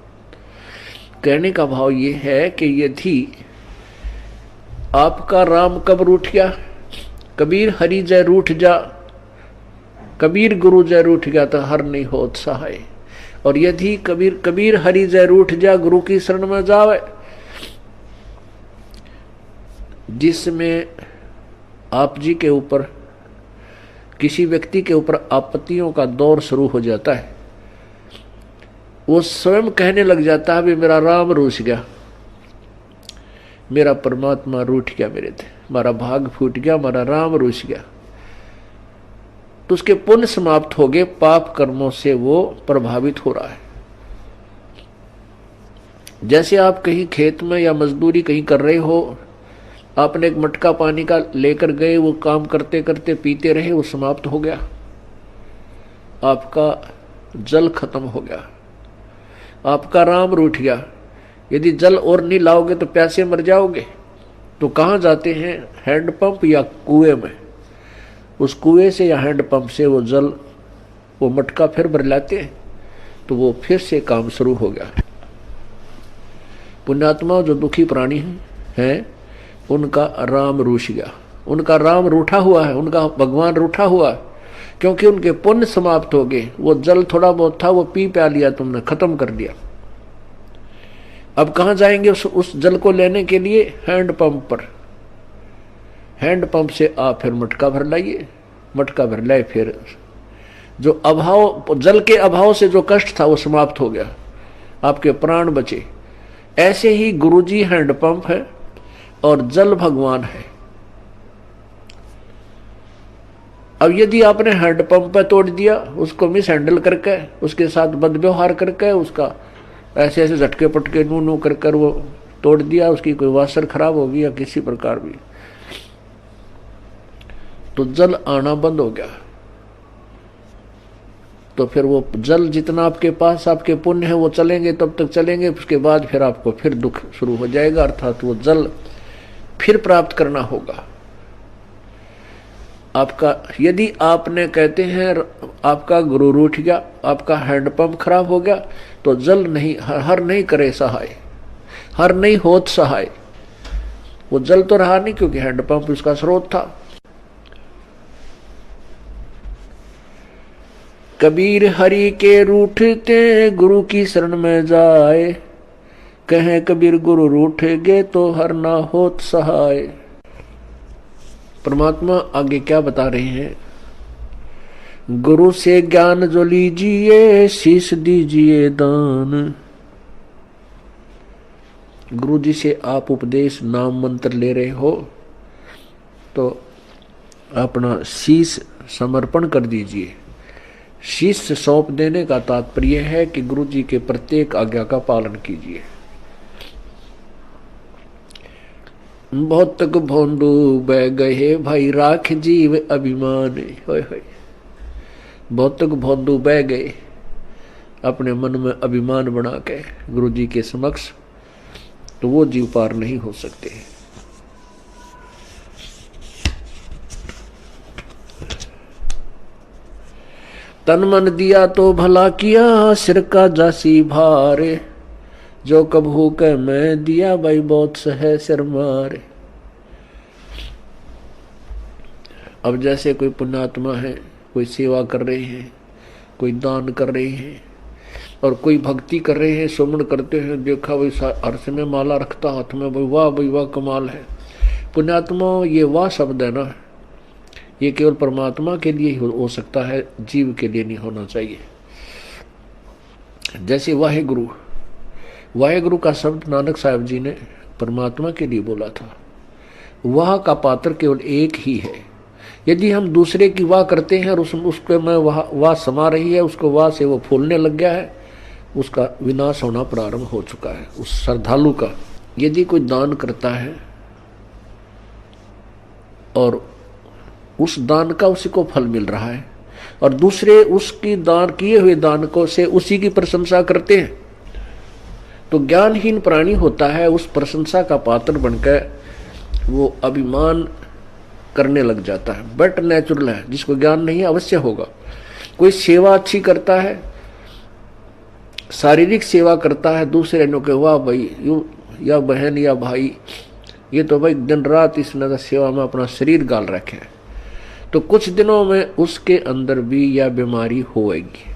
कहने का भाव ये है कि यदि आपका राम कब रूठ गया, कबीर हरि जय रूठ जा, कबीर गुरु जय रूठ गया तो हर नहीं होत सहाय। और यदि कबीर कबीर हरि जय रूठ जा गुरु की शरण में जावे, जिसमें आप जी के ऊपर किसी व्यक्ति के ऊपर आपत्तियों का दौर शुरू हो जाता है, वो स्वयं कहने लग जाता है भी मेरा राम रूठ गया, मेरा परमात्मा रूठ गया मेरे थे, मेरा भाग फूट गया, मेरा राम रूठ गया, तो उसके पुण्य समाप्त हो गए, पाप कर्मों से वो प्रभावित हो रहा है। जैसे आप कहीं खेत में या मजदूरी कहीं कर रहे हो, आपने एक मटका पानी का लेकर गए, वो काम करते करते पीते रहे, वो समाप्त हो गया, आपका जल खत्म हो गया, आपका राम रूठ गया। यदि जल और नहीं लाओगे तो प्यासे मर जाओगे। तो कहाँ जाते हैं? हैंडपंप या कुएं में। उस कुएं से या हैंडपंप से वो जल, वो मटका फिर भर लाते हैं, तो वो फिर से काम शुरू हो गया। पुण्यात्मा जो दुखी प्राणी हैं, उनका राम रूठ गया, उनका राम रूठा हुआ है, उनका भगवान रूठा हुआ है, क्योंकि उनके पुण्य समाप्त हो गए। वो जल थोड़ा बहुत था, वो पी प्या लिया, तुमने खत्म कर दिया। अब कहाँ जाएंगे उस जल को लेने के लिए? हैंडपंप पर। हैंडपंप से आप फिर मटका भर लाइए, मटका भर लाए, फिर जो अभाव, जल के अभाव से जो कष्ट था वो समाप्त हो गया, आपके प्राण बचे। ऐसे ही गुरुजी हैंडपंप है और जल भगवान है। अब यदि आपने हैंडपंप पे तोड़ दिया, उसको मिस हैंडल करके, उसके साथ बदव्यवहार करके, उसका ऐसे ऐसे झटके पटके नू नू कर कर वो तोड़ दिया, उसकी कोई वासर खराब होगी या किसी प्रकार भी, तो जल आना बंद हो गया। तो फिर वो जल जितना आपके पास आपके पुण्य है वो चलेंगे, तब तक चलेंगे, उसके बाद फिर आपको फिर दुख शुरू हो जाएगा, अर्थात वो जल फिर प्राप्त करना होगा आपका। यदि आपने कहते हैं आपका गुरु रूठ गया, आपका हैंडपंप खराब हो गया, तो जल नहीं, हर नहीं करे सहाय, हर नहीं होत सहाय। वो जल तो रहा नहीं, क्योंकि हैंडपंप उसका स्रोत था। कबीर हरि के रूठते गुरु की शरण में जाए, कहे कबीर गुरु रूठ गे तो हर ना होत सहाय। परमात्मा आगे क्या बता रहे हैं? गुरु से ज्ञान जो लीजिए, शीश दीजिए दान। गुरु जी से आप उपदेश नाम मंत्र ले रहे हो, तो अपना शीश समर्पण कर दीजिए। शीश सौंप देने का तात्पर्य है कि गुरु जी के प्रत्येक आज्ञा का पालन कीजिए। बहुत भोंडू बह गए भाई राख जीव अभिमान, होय होय। बहुत भोंडू बह गए अपने मन में अभिमान बना के गुरु जी के समक्ष, तो वो जीव पार नहीं हो सकते। तन मन दिया तो भला किया, सिर का जासी भारे, जो कबहू के मैं दिया भाई बहुत सहे सिर मारे। अब जैसे कोई पुण्यात्मा है, कोई सेवा कर रहे हैं, कोई दान कर रहे हैं और कोई भक्ति कर रहे हैं, सुमन करते हैं, देखा भाई अर्श में माला रखता हाथ में, भाई वाह भाई वाह कमाल है। पुण्यात्मा ये वाह शब्द है ना, ये केवल परमात्मा के लिए ही हो सकता है, जीव के लिए नहीं होना चाहिए। जैसे वाहेगुरु, वाहेगुरु का शब्द नानक साहब जी ने परमात्मा के लिए बोला था। वाह का पात्र केवल एक ही है। यदि हम दूसरे की वाह करते हैं और उसके में वाह समा रही है, उसको वाह से वो फूलने लग गया है, उसका विनाश होना प्रारंभ हो चुका है उस श्रद्धालु का। यदि कोई दान करता है और उस दान का उसी को फल मिल रहा है और दूसरे उसकी दान किए हुए दान को से उसी की प्रशंसा करते हैं, तो ज्ञानहीन प्राणी होता है, उस प्रशंसा का पात्र बनकर वो अभिमान करने लग जाता है। बट नेचुरल है, जिसको ज्ञान नहीं अवश्य होगा। कोई सेवा अच्छी करता है, शारीरिक सेवा करता है, दूसरे ने कहे वाह भाई या बहन या भाई, ये तो भाई दिन रात इसने सेवा में अपना शरीर गाल रखे है, तो कुछ दिनों में उसके अंदर भी यह बीमारी होएगी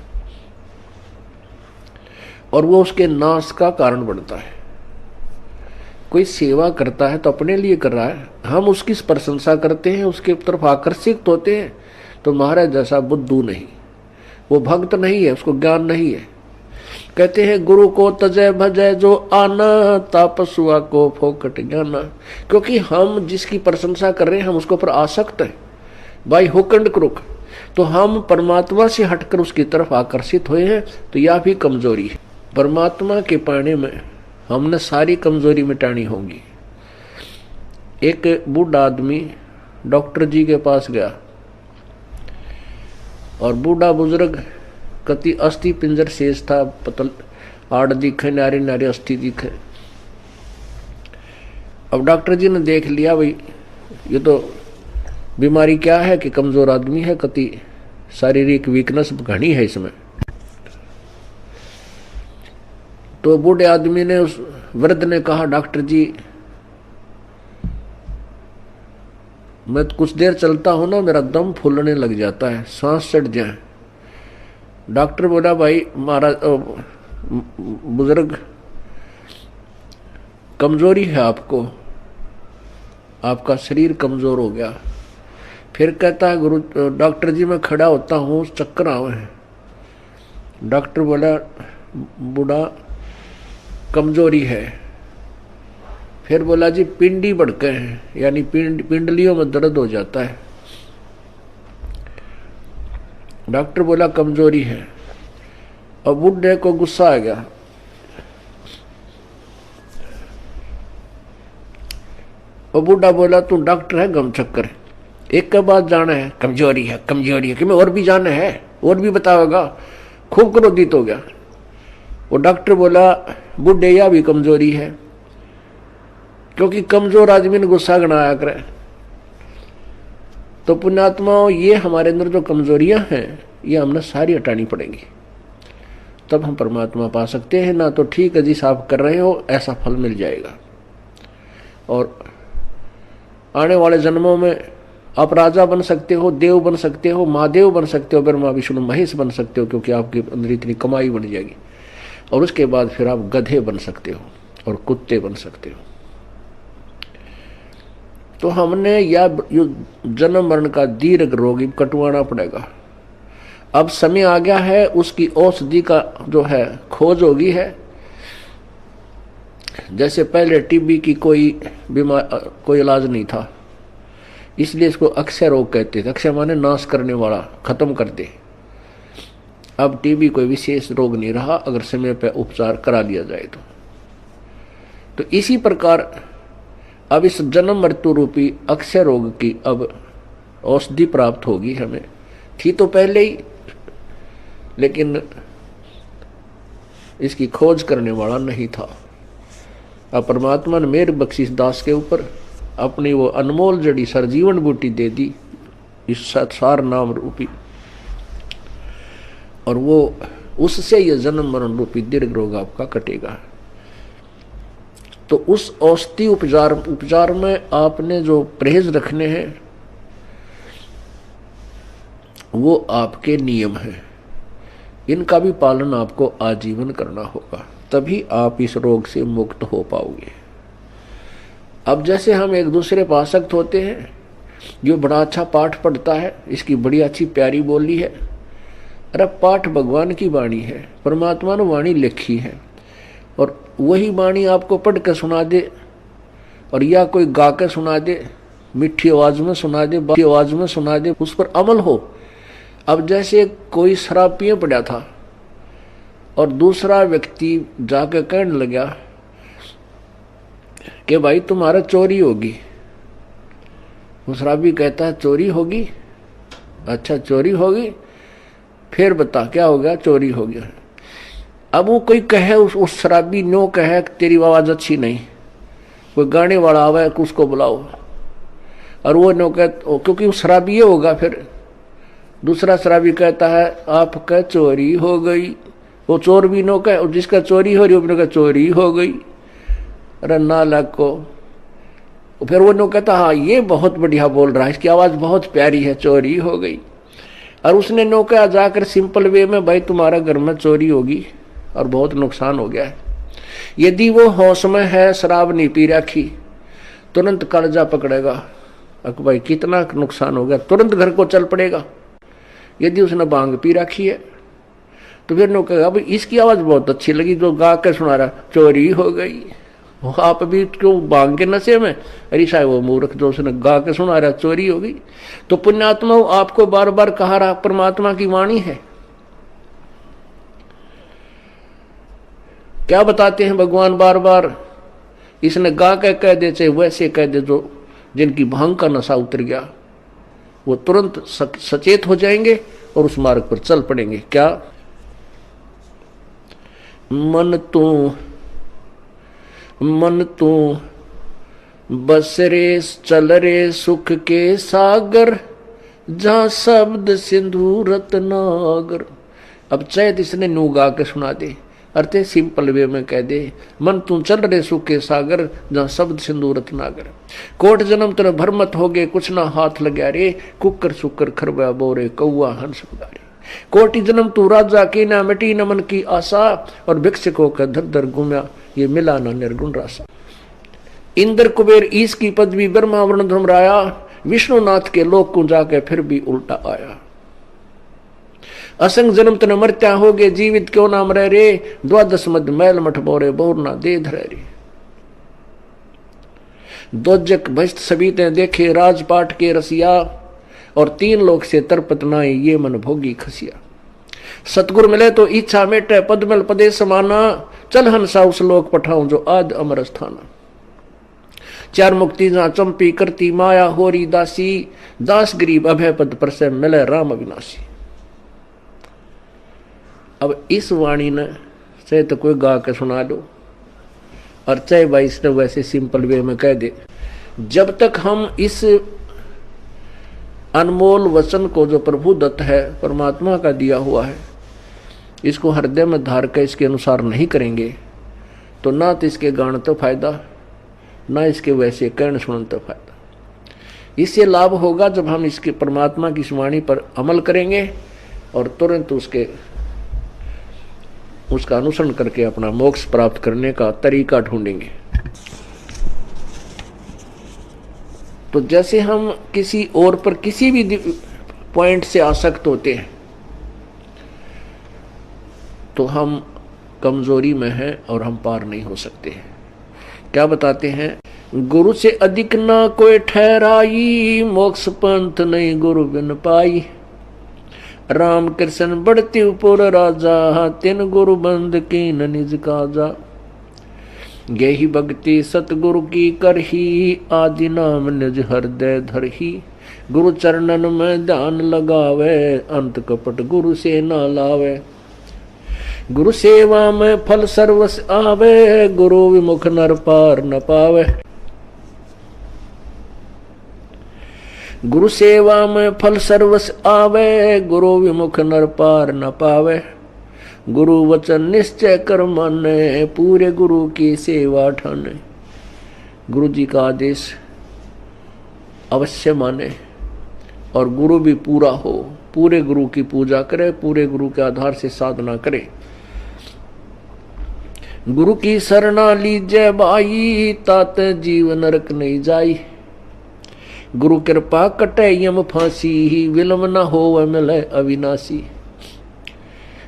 और वो उसके नाश का कारण बनता है। कोई सेवा करता है तो अपने लिए कर रहा है, हम उसकी प्रशंसा करते हैं, उसके तरफ आकर्षित होते हैं, तो महाराज जैसा बुद्धू नहीं, वो भक्त नहीं है, उसको ज्ञान नहीं है। कहते हैं गुरु को तजय भजय जो आना, तापसुआ को फोकट ज्ञाना। क्योंकि हम जिसकी प्रशंसा कर रहे हैं हम उसके ऊपर आसक्त है, बाई हुक एंड क्रुक, तो हम परमात्मा से हटकर उसकी तरफ आकर्षित हुए हैं, तो यह भी कमजोरी है। परमात्मा के पाने में हमने सारी कमजोरी मिटानी होगी। एक बूढ़ा आदमी डॉक्टर जी के पास गया और बूढ़ा बुजुर्ग कति अस्थि पिंजर शेष था, पतल आड़ दिखे, नारी नारी अस्थि दिखे। अब डॉक्टर जी ने देख लिया भाई ये तो बीमारी क्या है कि कमजोर आदमी है, कति शारीरिक वीकनेस घनी है इसमें। तो बूढ़े आदमी ने, उस वृद्ध ने कहा डॉक्टर जी मैं तो कुछ देर चलता हूं ना मेरा दम फूलने लग जाता है, सांस चढ़ जाए। डॉक्टर बोला भाई महाराज बुजुर्ग कमजोरी है आपको, आपका शरीर कमजोर हो गया। फिर कहता है गुरु डॉक्टर जी मैं खड़ा होता हूँ चक्कर आवे हैं। डॉक्टर बोला बूढ़ा कमजोरी है। फिर बोला जी पिंडी बढ़के हैं, यानी पिंडलियों में दर्द हो जाता है। डॉक्टर बोला कमजोरी है। और बूढ़े को गुस्सा आ गया। और बूढ़ा बोला तू डॉक्टर है गम चक्कर, एक के बाद जाना है, कमजोरी है कमजोरी है, कि मैं और भी जाना है, और भी बताओगा। खूब क्रोधित हो गया। वो डॉक्टर बोला बूढ़े या भी कमजोरी है, क्योंकि कमजोर आदमी ने गुस्सा गणाया करे। तो पुण्यात्माओं ये हमारे अंदर जो कमजोरियां हैं ये हमने सारी हटानी पड़ेंगी, तब हम परमात्मा पा सकते हैं। ना तो ठीक है जिस आप कर रहे हो ऐसा फल मिल जाएगा, और आने वाले जन्मों में आप राजा बन सकते हो, देव बन सकते हो, महादेव बन सकते हो, ब्रह्मा विष्णु महेश बन सकते हो, क्योंकि आपके अंदर इतनी कमाई बन जाएगी। और उसके बाद फिर आप गधे बन सकते हो और कुत्ते बन सकते हो। तो हमने या जन्म मरण का दीर्घ रोग कटवाना पड़ेगा। अब समय आ गया है, उसकी औषधि का जो है खोज होगी है। जैसे पहले टीबी की कोई इलाज नहीं था, इसलिए इसको अक्षय रोग कहते थे। अक्षय माने नाश करने वाला, खत्म कर दे। अब टीबी कोई विशेष रोग नहीं रहा अगर समय पर उपचार करा लिया जाए तो इसी प्रकार अब इस जन्म मृत्यु रूपी अक्षय रोग की अब औषधि प्राप्त होगी हमें। थी तो पहले ही, लेकिन इसकी खोज करने वाला नहीं था। अब परमात्मा ने मेरे बख्शीश दास के ऊपर अपनी वो अनमोल जड़ी सरजीवन बूटी दे दी, इस सार नाम रूपी, और वो उससे ये जन्म मरण रूपी दीर्घ रोग आपका कटेगा। तो उस औषधि उपचार में आपने जो परहेज रखने हैं वो आपके नियम हैं, इनका भी पालन आपको आजीवन करना होगा, तभी आप इस रोग से मुक्त हो पाओगे। अब जैसे हम एक दूसरे पर आसक्त होते हैं, जो बड़ा अच्छा पाठ पढ़ता है, इसकी बड़ी अच्छी प्यारी बोली है, अरे पाठ भगवान की वाणी है, परमात्मा ने वाणी लिखी है, और वही वाणी आपको पढ़ के सुना दे, और या कोई गा के सुना दे, मीठी आवाज में सुना दे, बाकी आवाज में सुना दे, उस पर अमल हो। अब जैसे कोई शराब पिए पड़ा था और दूसरा व्यक्ति जाके कहने लगा कि भाई तुम्हारा चोरी होगी। वो शराबी कहता है चोरी होगी? अच्छा चोरी होगी, फिर बता क्या हो गया? चोरी हो गया। अब वो कोई कहे, उस शराबी नो कहे तेरी आवाज अच्छी नहीं, कोई गाने वाला आवे उसको बुलाओ, और वो नो कहे क्योंकि वो शराबी ये होगा। फिर दूसरा शराबी कहता है आपका चोरी हो गई, वो चोर भी नो कहे, और जिसका चोरी हो रही वो भी नो कहे चोरी हो गई। अरे नालायक को, फिर वो नो कहता हाँ ये बहुत बढ़िया बोल रहा है, इसकी आवाज बहुत प्यारी है, चोरी हो गई। और उसने नो कहा जाकर सिंपल वे में, भाई तुम्हारा घर में चोरी होगी और बहुत नुकसान हो गया है। यदि वो होश में है, शराब नहीं पी रखी, तुरंत कालजा पकड़ेगा, अक भाई कितना नुकसान हो गया, तुरंत घर को चल पड़ेगा। यदि उसने भांग पी रखी है तो फिर नो कहेगा भाई इसकी आवाज बहुत अच्छी लगी, जो गा के सुना रहा, चोरी हो गई। आप भी क्यों भांग के नशे में, अरे साहब वो मूर्ख जो उसने गा के सुना रहा, चोरी हो गई। तो पुण्यात्मा आपको बार बार कहा रहा, परमात्मा की वाणी है। क्या बताते हैं भगवान बार बार, इसने गा के कह दे चाहे वैसे कह दे, जो जिनकी भांग का नशा उतर गया वो तुरंत सचेत हो जाएंगे और उस मार्ग पर चल पड़ेंगे। क्या मन तू बस रे चल रे सुख के सागर, जहां शब्द सिंधु रत्नागर। अब चैत इसने नू गा के सुना दे, अर्थे सिंपल वे में कह दे, मन तू चल रे सुख के सागर, जहां शब्द सिंधु रत्नागर। कोट जन्म तेरे भरमत हो गए, कुछ ना हाथ लग्या रे, कुकर सुकर खरबा बोरे कौआ हंस उगारे। कोटि जन्म तू राजा की ना मिटी न मन की आशा, और भिक्षुकों का धर धर घूमया, ये मिला ना निर्गुण रासा। इंद्र कुबेर ईश की पदवी ब्रह्मा वर्ण धर्मराया, विष्णुनाथ के लोक को जाके फिर भी उल्टा आया। असंग जन्म तन मरत्या हो गए, जीवित क्यों नाम रह रे, द्वादश मध्य मैल मठ बोरे बोर ना दे धरे रे। दोजक भस्त सभी ते देखे, राजपाट के रसिया, और तीन लोक से तरपत नाई, ये मन भोगी खसिया। सतगुर मिले तो इच्छा मेटे, पदमल पदे समाना, चल हंसा उस लोक पठाऊं जो आद अमर स्थाना। चार मुक्ति जहां चंपी करती माया, होरी दासी, दास गरीब अभय पद पर से मिले राम अविनाशी। अब इस वाणी ने चाहे तो कोई गा के सुना दो, और चाहे भाई इसने वैसे सिंपल वे में कह दे, जब तक हम इस अनमोल वचन को जो प्रभु दत्त है, परमात्मा का दिया हुआ है, इसको हृदय में धार कर इसके अनुसार नहीं करेंगे, तो ना तो इसके गान तो फायदा, ना इसके वैसे कहन सुनन तो फायदा। इससे लाभ होगा जब हम इसके परमात्मा की वाणी पर अमल करेंगे और तुरंत उसका अनुसरण करके अपना मोक्ष प्राप्त करने का तरीका ढूंढेंगे। तो जैसे हम किसी और पर किसी भी पॉइंट से आसक्त होते हैं तो हम कमजोरी में हैं और हम पार नहीं हो सकते हैं। क्या बताते हैं, गुरु से अधिक ना कोई ठहराई, मोक्ष पंथ नहीं गुरु बिन पाई। राम कृष्ण बढ़ती उपुर राजा, तिन गुरु बंद की न निज काजा। गेहि भक्ति सतगुरु की करही, आदि नाम निज हृदय धरही। गुरु चरणन में ध्यान लगावे, अंत कपट गुरु से न लावे। गुरु सेवा में फल सर्वस आवे, गुरु विमुख नर पार न पावे। गुरु सेवा में फल सर्वस आवे, गुरु विमुख नर पार न पावे। गुरु वचन निश्चय कर माने, पूरे गुरु की सेवा ठाने। गुरु जी का आदेश अवश्य माने और गुरु भी पूरा हो, पूरे गुरु की पूजा करे, पूरे गुरु के आधार से साधना करे। गुरु की शरणा लीजय भाई, तात जीव नरक नहीं जाई। गुरु कृपा कटे यम फांसी, विलम न हो मिले अविनाशी।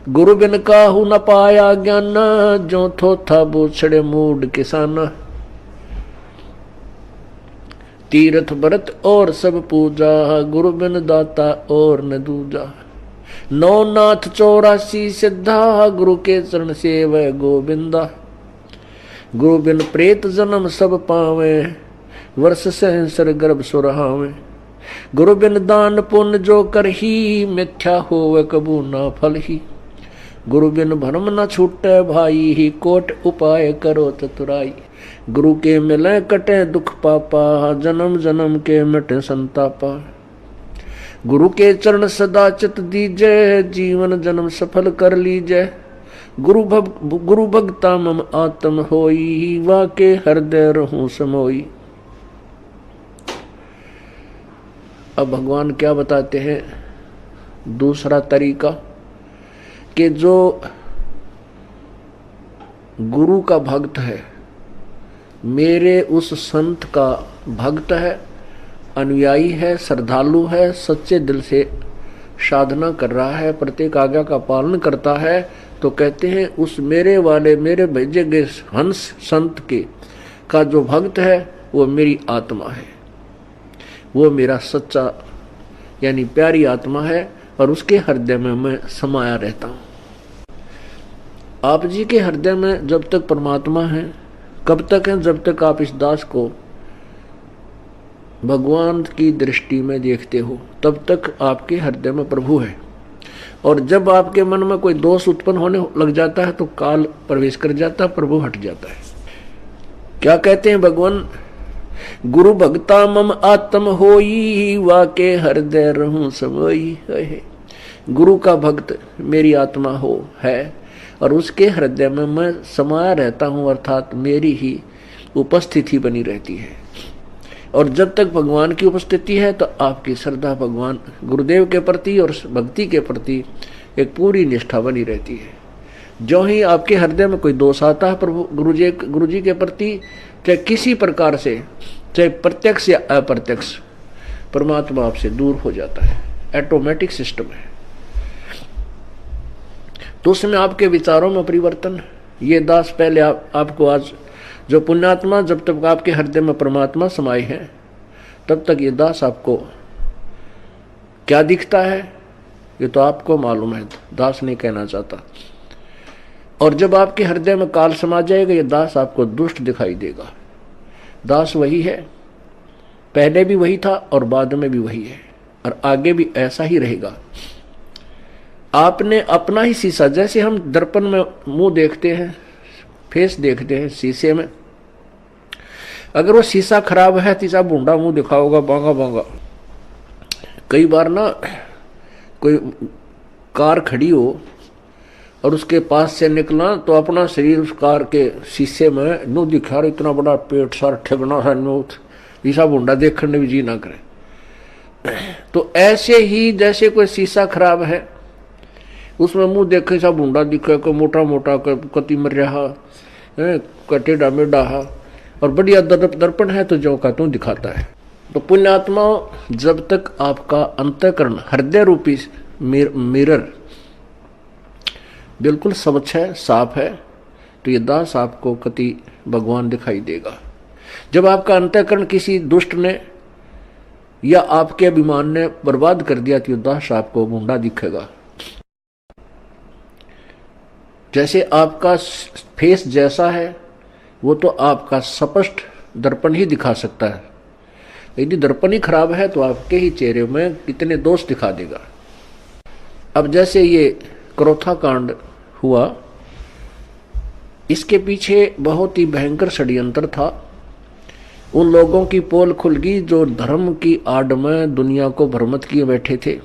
गुरु बिन काहू न पाया ज्ञान, जो थोथा बोछड़े मूड किसाना। तीर्थ व्रत और सब पूजा, गुरु बिन दाता और न दूजा। नौ नाथ 84 सिद्धा, गुरु के चरण सेवै गोविंदा। गुरु बिन प्रेत जन्म सब पावे, वर्ष सहस्र गर्भ सुरहावे। गुरु बिन दान पुण्य जो करही, मिथ्या होवे कबू ना फल ही। गुरु बिन भरम न छूटे भाई, कोट उपाय करो चतुराई। गुरु के मिले कटे दुख पापा, जन्म जन्म के मिटे संतापा। गुरु के चरण सदा चित दीजय, जीवन जन्म सफल कर लीजय। गुरु भगता मम आत्म होई, वाके हृदय रहूं समोई। अब भगवान क्या बताते हैं दूसरा तरीका, कि जो गुरु का भक्त है, मेरे उस संत का भक्त है, अनुयायी है, श्रद्धालु है, सच्चे दिल से साधना कर रहा है, प्रत्येक आज्ञा का पालन करता है, तो कहते हैं उस मेरे वाले मेरे भेजे गए हंस संत के का जो भक्त है वो मेरी आत्मा है, वो मेरा सच्चा यानी प्यारी आत्मा है, और उसके हृदय में मैं समाया रहता हूँ। आप जी के हृदय में जब तक परमात्मा है, कब तक है? जब तक आप इस दास को भगवान की दृष्टि में देखते हो, तब तक आपके हृदय में प्रभु है। और जब आपके मन में कोई दोष उत्पन्न होने लग जाता है तो काल प्रवेश कर जाता है, प्रभु हट जाता है। क्या कहते हैं भगवान? गुरु भक्ता मम आत्म होई, वाके हृदय रहूं समोई है। गुरु का भक्त मेरी आत्मा हो है, और उसके हृदय में मैं समाया रहता हूं, अर्थात मेरी ही उपस्थिति बनी रहती है। और जब तक भगवान की उपस्थिति है तो आपकी श्रद्धा भगवान गुरुदेव के प्रति और भक्ति के प्रति एक पूरी निष्ठा बनी रहती है। जो ही आपके हृदय में कोई दोष आता है प्रभु गुरु जी के प्रति, चाहे किसी प्रकार से, चाहे प्रत्यक्ष या अप्रत्यक्ष, परमात्मा आपसे दूर हो जाता है। ऑटोमेटिक सिस्टम है। तो उसमें आपके विचारों में परिवर्तन, ये दास पहले आपको आज जो पुण्यात्मा, जब तक आपके हृदय में परमात्मा समाये हैं तब तक ये दास आपको क्या दिखता है ये तो आपको मालूम है, दास नहीं कहना चाहता। और जब आपके हृदय में काल समा जाएगा ये दास आपको दुष्ट दिखाई देगा। दास वही है, पहले भी वही था और बाद में भी वही है, और आगे भी ऐसा ही रहेगा। आपने अपना ही शीशा, जैसे हम दर्पण में मुंह देखते हैं, फेस देखते हैं शीशे में, अगर वो शीशा खराब है तीसरा भूंडा मुंह दिखाओगा, बांगा बांगा। कई बार ना कोई कार खड़ी हो और उसके पास से निकला तो अपना शरीर उस कार के शीशे में नू दिखा, इतना बड़ा पेट सार ठगना है नू, ईसा भूंडा देखने भी जी ना करे। तो ऐसे ही जैसे कोई शीशा खराब है उसमें मुंह देखे सा भूंडा दिखे, कोई मोटा मोटा कति मर रहा टेढ़ा मेढ़ा, और बढ़िया दर्पण है तो जो का तू दिखाता है। तो पुण्यात्मा, जब तक आपका अंतःकरण हृदय रूपी मिरर बिल्कुल स्वच्छ है, साफ है, तो ये दास आपको कति भगवान दिखाई देगा। जब आपका अंतःकरण किसी दुष्ट ने या आपके अभिमान ने बर्बाद कर दिया तो ये दास आपको भूंडा दिखेगा। जैसे आपका फेस जैसा है वो तो आपका स्पष्ट दर्पण ही दिखा सकता है, यदि दर्पण ही खराब है तो आपके ही चेहरे में कितने दोष दिखा देगा। अब जैसे ये क्रोथा कांड हुआ, इसके पीछे बहुत ही भयंकर षड्यंत्र था। उन लोगों की पोल खुल गई जो धर्म की आड़ में दुनिया को भ्रमित किए बैठे थे,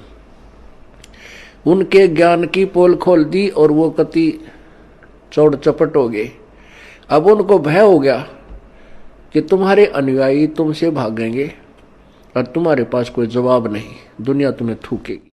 उनके ज्ञान की पोल खोल दी और वो कति चौड़ चपट हो गए। अब उनको भय हो गया कि तुम्हारे अनुयायी तुमसे भागेंगे और तुम्हारे पास कोई जवाब नहीं, दुनिया तुम्हें थूकेगी।